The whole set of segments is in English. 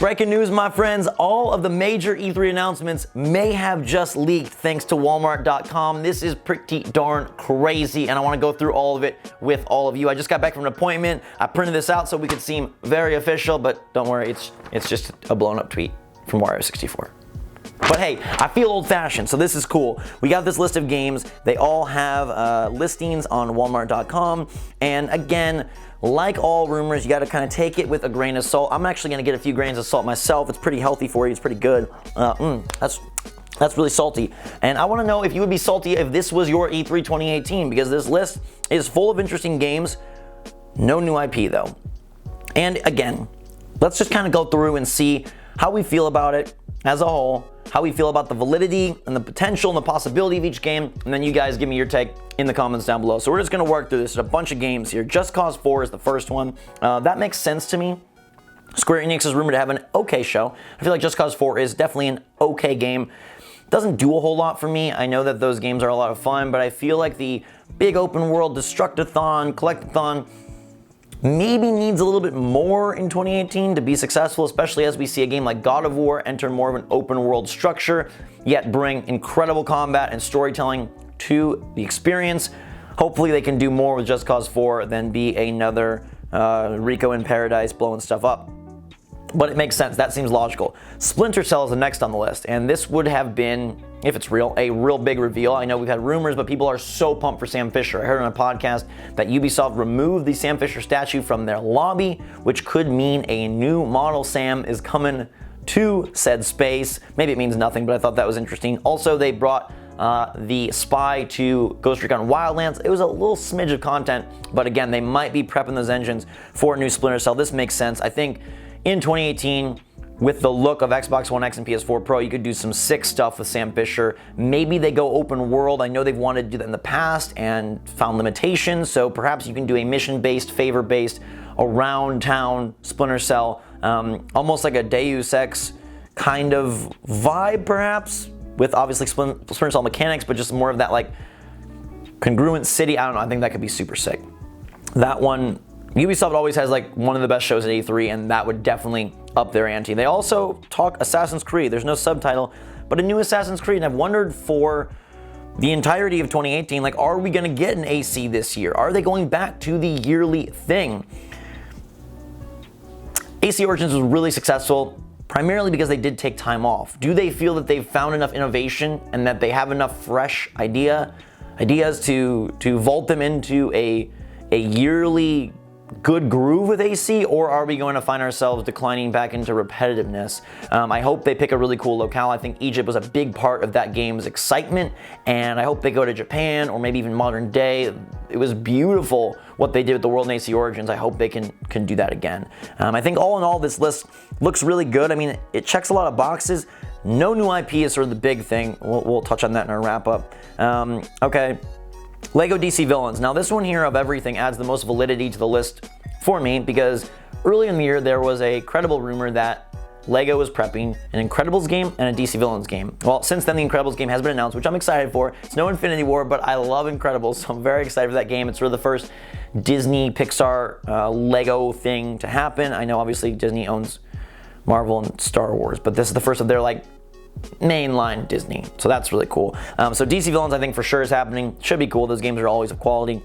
Breaking news, my friends, all of the major E3 announcements may have just leaked thanks to Walmart.com. This is pretty darn crazy, and I want to go through all of it with all of you. I just got back from an appointment. I printed this out so we could seem very official, but don't worry, it's just a blown up tweet from Wario64. But hey, I feel old-fashioned, so this is cool. We got this list of games. They all have listings on Walmart.com, and again, like all rumors, you got to kind of take it with a grain of salt. I'm actually going to get a few grains of salt myself. It's pretty healthy for you. It's pretty good. That's really salty. And I want to know if you would be salty if this was your E3 2018, because this list is full of interesting games. No new IP though. And again, let's just kind of go through and see how we feel about it as a whole, how we feel about the validity and the potential and the possibility of each game, and then you guys give me your take in the comments down below. So we're just gonna work through this. There's a bunch of games here. Just Cause 4 is the first one. That makes sense to me. Square Enix is rumored to have an okay show. I feel like Just Cause 4 is definitely an okay game. Doesn't do a whole lot for me. I know that those games are a lot of fun, but I feel like the big open world Destructathon, Collectathon, maybe needs a little bit more in 2018 to be successful, especially as we see a game like God of War enter more of an open world structure, yet bring incredible combat and storytelling to the experience. Hopefully they can do more with Just Cause 4 than be another Rico in Paradise blowing stuff up. But it makes sense, that seems logical. Splinter Cell is the next on the list, and this would have been, if it's real, a real big reveal. I know we've had rumors, but people are so pumped for Sam Fisher. I heard on a podcast that Ubisoft removed the Sam Fisher statue from their lobby, which could mean a new model Sam is coming to said space. Maybe it means nothing, but I thought that was interesting. Also, they brought the spy to Ghost Recon Wildlands. It was a little smidge of content, but again, they might be prepping those engines for a new Splinter Cell. This makes sense. I think in 2018, with the look of Xbox One X and PS4 Pro, you could do some sick stuff with Sam Fisher. Maybe they go open world. I know they've wanted to do that in the past and found limitations, so perhaps you can do a mission-based, favor-based, around-town Splinter Cell, almost like a Deus Ex kind of vibe, perhaps, with obviously Splinter Cell mechanics, but just more of that like congruent city. I don't know, I think that could be super sick. That one, Ubisoft always has like one of the best shows at E3, and that would definitely up their ante. They also talk Assassin's Creed. There's no subtitle, but a new Assassin's Creed, and I've wondered for the entirety of 2018, like, are we gonna get an AC this year? Are they going back to the yearly thing? AC Origins was really successful, primarily because they did take time off. Do they feel that they've found enough innovation and that they have enough fresh ideas to vault them into a yearly good groove with AC, or are we going to find ourselves declining back into repetitiveness? I hope they pick a really cool locale. I think Egypt was a big part of that game's excitement, and I hope they go to Japan or maybe even modern day. It was beautiful what they did with the world in AC Origins. I hope they can do that again. I think all in all, this list looks really good. I mean, it checks a lot of boxes. No new IP is sort of the big thing. We'll touch on that in our wrap up. Okay. Lego DC Villains. Now this one here of everything adds the most validity to the list for me, because early in the year there was a credible rumor that Lego was prepping an Incredibles game and a DC Villains game. Well, since then the Incredibles game has been announced, which I'm excited for. It's no Infinity War, but I love Incredibles, so I'm very excited for that game. It's sort of the first Disney Pixar Lego thing to happen. I know obviously Disney owns Marvel and Star Wars, but this is the first of their like mainline Disney, so that's really cool. So DC Villains I think for sure is happening. Should be cool. Those games are always of quality.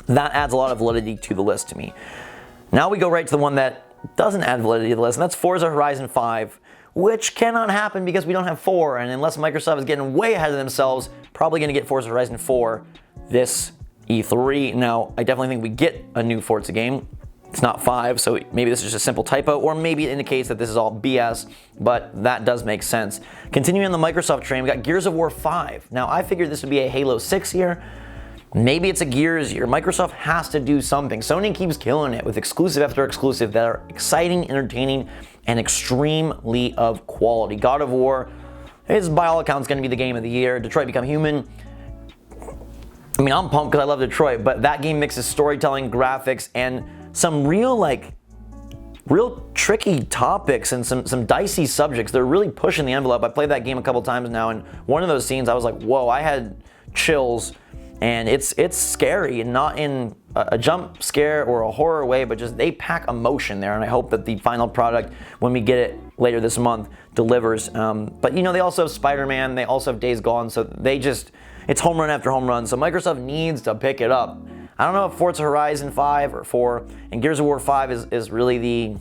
That adds a lot of validity to the list to me. Now we go right to the one that doesn't add validity to the list, and that's Forza Horizon 5, which cannot happen because we don't have 4, and unless Microsoft is getting way ahead of themselves, probably going to get Forza Horizon 4 this E3. Now, I definitely think we get a new Forza game. It's not 5, so maybe this is just a simple typo, or maybe it indicates that this is all BS, but that does make sense. Continuing on the Microsoft train, we got Gears of War 5. Now, I figured this would be a Halo 6 year. Maybe it's a Gears year. Microsoft has to do something. Sony keeps killing it with exclusive after exclusive that are exciting, entertaining, and extremely of quality. God of War is, by all accounts, going to be the game of the year. Detroit Become Human. I mean, I'm pumped because I love Detroit, but that game mixes storytelling, graphics, and some real tricky topics and some dicey subjects. They're really pushing the envelope. I played that game a couple times now, and one of those scenes I was like, whoa, I had chills and it's scary, and not in a jump scare or a horror way, but just they pack emotion there, and I hope that the final product, when we get it later this month, delivers. But you know, they also have Spider-Man, they also have Days Gone, so it's home run after home run, so Microsoft needs to pick it up. I don't know if Forza Horizon 5 or 4 and Gears of War 5 is really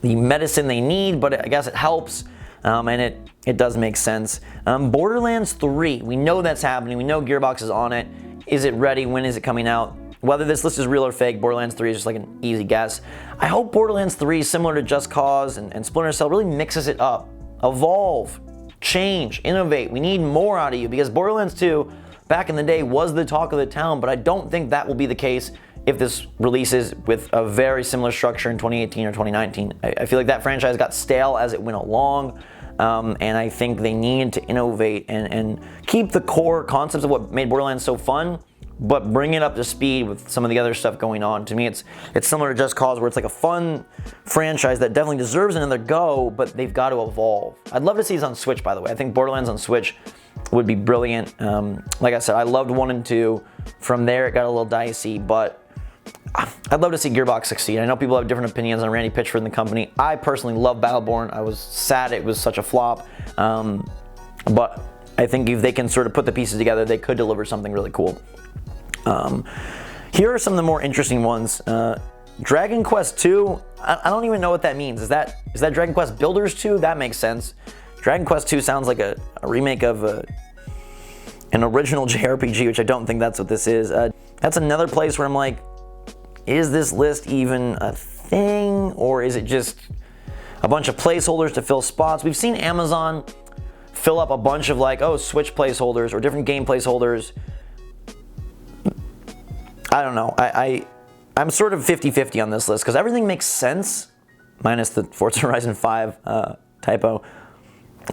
the medicine they need, but I guess it helps, and it does make sense. Borderlands 3, we know that's happening. We know Gearbox is on it. Is it ready? When is it coming out? Whether this list is real or fake, Borderlands 3 is just like an easy guess. I hope Borderlands 3, similar to Just Cause and Splinter Cell, really mixes it up. Evolve, change, innovate. We need more out of you, because Borderlands 2, back in the day, was the talk of the town, but I don't think that will be the case if this releases with a very similar structure in 2018 or 2019. I feel like that franchise got stale as it went along, and I think they need to innovate and keep the core concepts of what made Borderlands so fun, but bring it up to speed with some of the other stuff going on. To me, it's similar to Just Cause, where it's like a fun franchise that definitely deserves another go, but they've got to evolve. I'd love to see this on Switch, by the way. I think Borderlands on Switch would be brilliant. Like I said, I loved 1 and 2. From there, it got a little dicey, but I'd love to see Gearbox succeed. I know people have different opinions on Randy Pitchford and the company. I personally love Battleborn. I was sad it was such a flop, but I think if they can sort of put the pieces together, they could deliver something really cool. Here are some of the more interesting ones. Dragon Quest 2, I don't even know what that means. Is that Dragon Quest Builders 2? That makes sense. Dragon Quest 2 sounds like a remake of an original JRPG, which I don't think that's what this is. That's another place where I'm like, is this list even a thing, or is it just a bunch of placeholders to fill spots? We've seen Amazon fill up a bunch of like, oh, Switch placeholders or different game placeholders. I don't know. I'm sort of 50-50 on this list, because everything makes sense, minus the Forza Horizon 5 typo.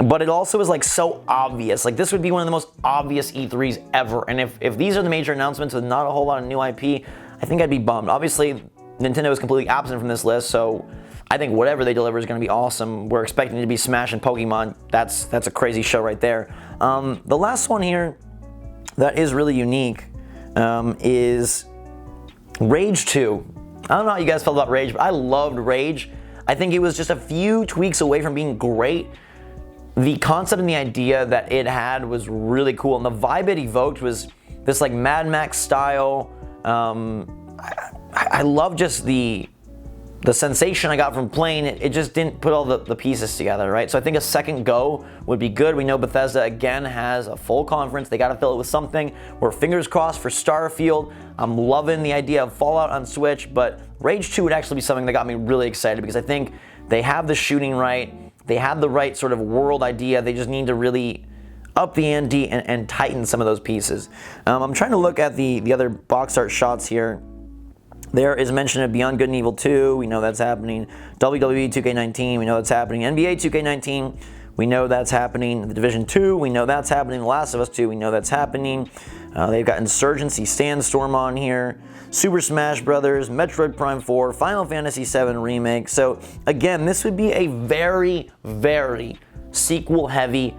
But it also is like so obvious. Like, this would be one of the most obvious E3s ever. And if these are the major announcements with not a whole lot of new IP, I think I'd be bummed. Obviously, Nintendo is completely absent from this list, so I think whatever they deliver is going to be awesome. We're expecting it to be Smash and Pokemon. That's a crazy show right there. The last one here that is really unique is Rage 2. I don't know how you guys felt about Rage, but I loved Rage. I think it was just a few tweaks away from being great. The concept and the idea that it had was really cool, and the vibe it evoked was this like Mad Max style. I love just the sensation I got from playing it. It just didn't put all the pieces together, right? So I think a second go would be good. We know Bethesda again has a full conference. They got to fill it with something. We're fingers crossed for Starfield. I'm loving the idea of Fallout on Switch, but Rage 2 would actually be something that got me really excited, because I think they have the shooting right. They have the right sort of world idea. They just need to really up the ante and tighten some of those pieces. I'm trying to look at the other box art shots here. There is mention of Beyond Good and Evil 2. We know that's happening. WWE 2K19. We know that's happening. NBA 2K19. We know that's happening. The Division 2. We know that's happening. The Last of Us 2. We know that's happening. They've got Insurgency Sandstorm on here. Super Smash Brothers, Metroid Prime 4, Final Fantasy VII Remake. So again, this would be a very, very sequel-heavy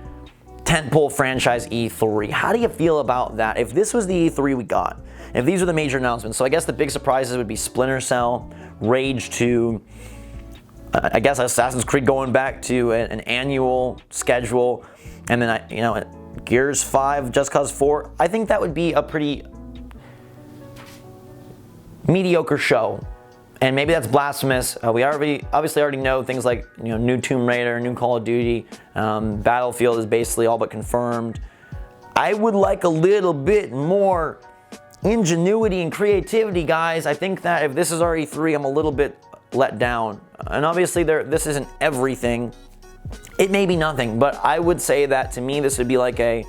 tentpole franchise E3. How do you feel about that? If this was the E3 we got, if these are the major announcements, so I guess the big surprises would be Splinter Cell, Rage 2, I guess Assassin's Creed going back to an annual schedule, and then Gears 5, Just Cause 4. I think that would be a pretty mediocre show, and maybe that's blasphemous. We obviously already know things like new Tomb Raider, new Call of Duty, Battlefield is basically all but confirmed. I would like a little bit more ingenuity and creativity, guys. I think that if this is our E3, I'm a little bit let down. And obviously this isn't everything. It may be nothing, but I would say that to me this would be like a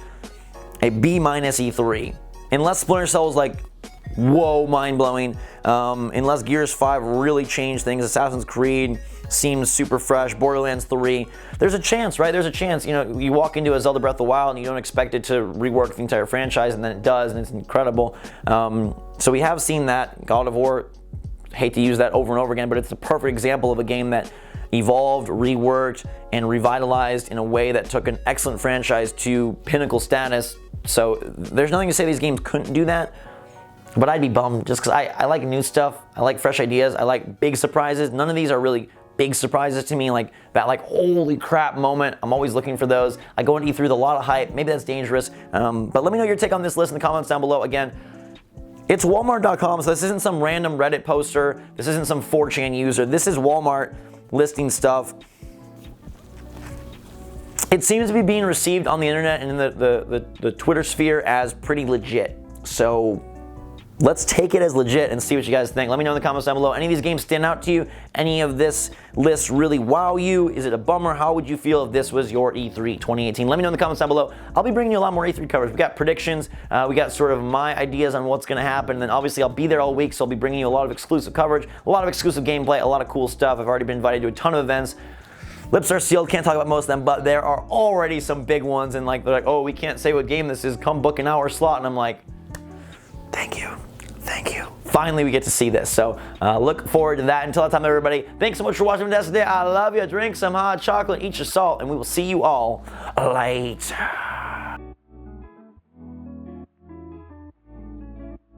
B- E3. Unless Splinter Cell was like, whoa, mind-blowing. Unless Gears 5 really changed things. Assassin's Creed seems super fresh. Borderlands 3. There's a chance, right? There's a chance. You walk into a Zelda Breath of the Wild and you don't expect it to rework the entire franchise, and then it does, and it's incredible. So we have seen that. God of War, hate to use that over and over again, but it's the perfect example of a game that evolved, reworked, and revitalized in a way that took an excellent franchise to pinnacle status So there's nothing to say these games couldn't do that, but I'd be bummed just because I like new stuff. I like fresh ideas. I like big surprises. None of these are really big surprises to me, like that like holy crap moment. I'm always looking for those. I go into E3 with a lot of hype. Maybe that's dangerous, but let me know your take on this list in the comments down below. Again, it's Walmart.com, so this isn't some random Reddit poster. This isn't some 4chan user. This is Walmart listing stuff. It seems to be being received on the internet and in the Twitter sphere as pretty legit. So let's take it as legit and see what you guys think. Let me know in the comments down below. Any of these games stand out to you? Any of this list really wow you? Is it a bummer? How would you feel if this was your E3 2018? Let me know in the comments down below. I'll be bringing you a lot more E3 coverage. We got predictions. We got sort of my ideas on what's going to happen. And then obviously I'll be there all week, so I'll be bringing you a lot of exclusive coverage, a lot of exclusive gameplay, a lot of cool stuff. I've already been invited to a ton of events. Lips are sealed, can't talk about most of them, but there are already some big ones, and like they're like, oh, we can't say what game this is. Come book an hour slot, and I'm like, thank you. Thank you. Finally, we get to see this. So look forward to that. Until that time, everybody, thanks so much for watching today. I love you. Drink some hot chocolate, eat your salt, and we will see you all later.